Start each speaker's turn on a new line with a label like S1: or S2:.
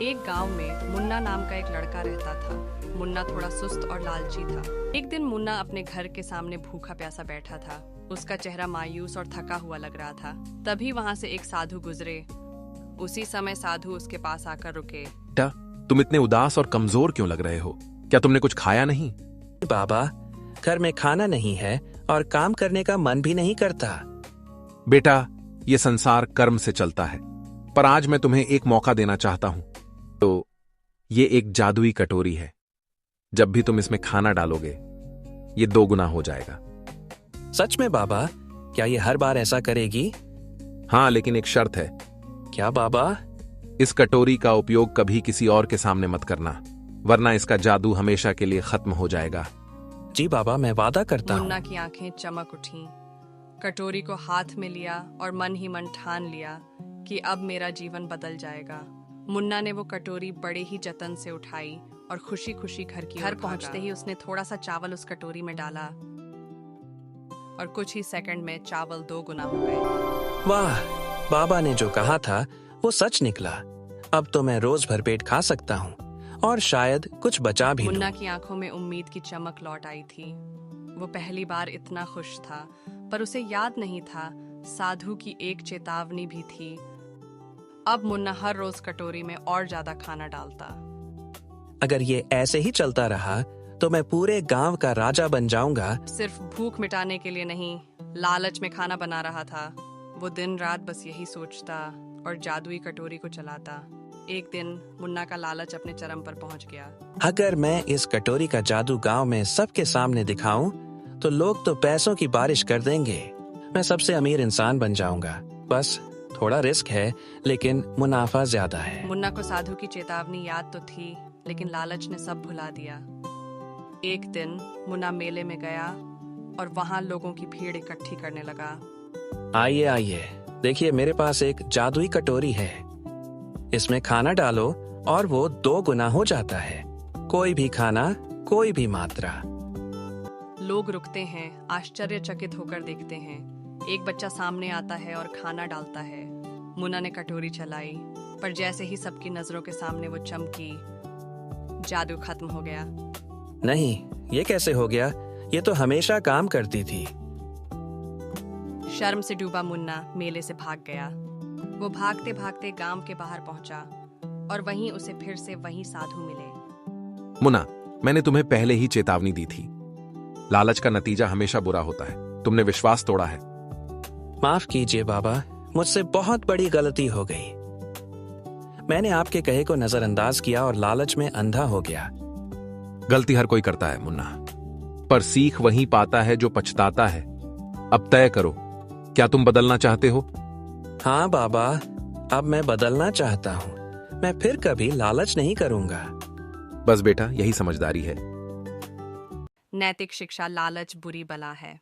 S1: एक गांव में मुन्ना नाम का एक लड़का रहता था। मुन्ना थोड़ा सुस्त और लालची था। एक दिन मुन्ना अपने घर के सामने भूखा प्यासा बैठा था। उसका चेहरा मायूस और थका हुआ लग रहा था। तभी वहां से एक साधु गुजरे। उसी समय साधु उसके पास आकर रुके।
S2: बेटा, तुम इतने उदास और कमजोर क्यों लग रहे हो? क्या तुमने कुछ खाया नहीं?
S3: बाबा, घर में खाना नहीं है और काम करने का मन भी नहीं करता।
S2: बेटा, ये संसार कर्म से चलता है, पर आज मैं तुम्हें एक मौका देना चाहता हूं। तो ये एक जादुई कटोरी है। जब भी तुम इसमें खाना डालोगे, ये 2 गुना हो जाएगा।
S3: सच में बाबा? क्या ये हर बार ऐसा करेगी?
S2: हाँ, लेकिन एक शर्त है।
S3: क्या बाबा?
S2: इस कटोरी का उपयोग कभी किसी और के सामने मत करना, वरना इसका जादू हमेशा के लिए खत्म हो जाएगा।
S3: जी बाबा, मैं वादा करता हूँ।
S1: मुन्ना की आंखें चमक उठीं। कटोरी को हाथ में लिया और मन ही मन ठान लिया कि अब मेरा जीवन बदल जाएगा। मुन्ना ने वो कटोरी बड़े ही जतन से उठाई और खुशी खुशी घर पहुंचते ही उसने थोड़ा सा चावल उस कटोरी में डाला और कुछ ही सेकंड में चावल 2 गुना हो गए।
S3: वाह, बाबा ने जो कहा था वो सच निकला। अब तो मैं रोज भरपेट खा सकता हूँ और शायद कुछ बचा भी लूं।
S1: मुन्ना की आंखों में उम्मीद की चमक लौट आई थी। वो पहली बार इतना खुश था, पर उसे याद नहीं था साधु की एक चेतावनी भी थी। अब मुन्ना हर रोज कटोरी में और ज्यादा खाना डालता।
S3: अगर ये ऐसे ही चलता रहा तो मैं पूरे गांव का राजा बन जाऊंगा।
S1: सिर्फ भूख मिटाने के लिए नहीं, लालच में खाना बना रहा था। वो दिन रात बस यही सोचता और जादुई कटोरी को चलाता। एक दिन मुन्ना का लालच अपने चरम पर पहुंच गया।
S3: अगर मैं इस कटोरी का जादू गांव में सबके सामने दिखाऊं तो लोग तो पैसों की बारिश कर देंगे। मैं सबसे अमीर इंसान बन जाऊंगा। बस थोड़ा रिस्क है, लेकिन मुनाफा ज्यादा है।
S1: मुन्ना को साधु की चेतावनी याद तो थी, लेकिन लालच ने सब भुला दिया। एक दिन मुन्ना मेले में गया और वहां लोगों की भीड़ इकट्ठी करने लगा।
S3: आइए आइए, देखिए मेरे पास एक जादुई कटोरी है। इसमें खाना डालो और वो 2 गुना हो जाता है। कोई भी खाना, कोई भी मात्रा।
S1: लोग रुकते हैं, आश्चर्यचकित होकर देखते हैं। एक बच्चा सामने आता है और खाना डालता है। मुन्ना ने कटोरी चलाई, पर जैसे ही सबकी नजरों के सामने वो चमकी, जादू खत्म हो गया।
S3: नहीं, ये कैसे हो गया? ये तो हमेशा काम करती थी।
S1: शर्म से डूबा मुन्ना मेले से भाग गया। वो भागते भागते गांव के बाहर पहुंचा और वहीं उसे फिर से वही साधु मिले।
S2: मुन्ना, मैंने तुम्हें पहले ही चेतावनी दी थी। लालच का नतीजा हमेशा बुरा होता है। तुमने विश्वास तोड़ा है।
S3: माफ कीजिए बाबा, मुझसे बहुत बड़ी गलती हो गई। मैंने आपके कहे को नजरअंदाज किया और लालच में अंधा हो गया।
S2: गलती हर कोई करता है मुन्ना, पर सीख वही पाता है जो पछताता है। अब तय करो, क्या तुम बदलना चाहते हो?
S3: हाँ बाबा, अब मैं बदलना चाहता हूँ। मैं फिर कभी लालच नहीं करूंगा।
S2: बस बेटा, यही समझदारी है।
S1: नैतिक शिक्षा: लालच बुरी बला है।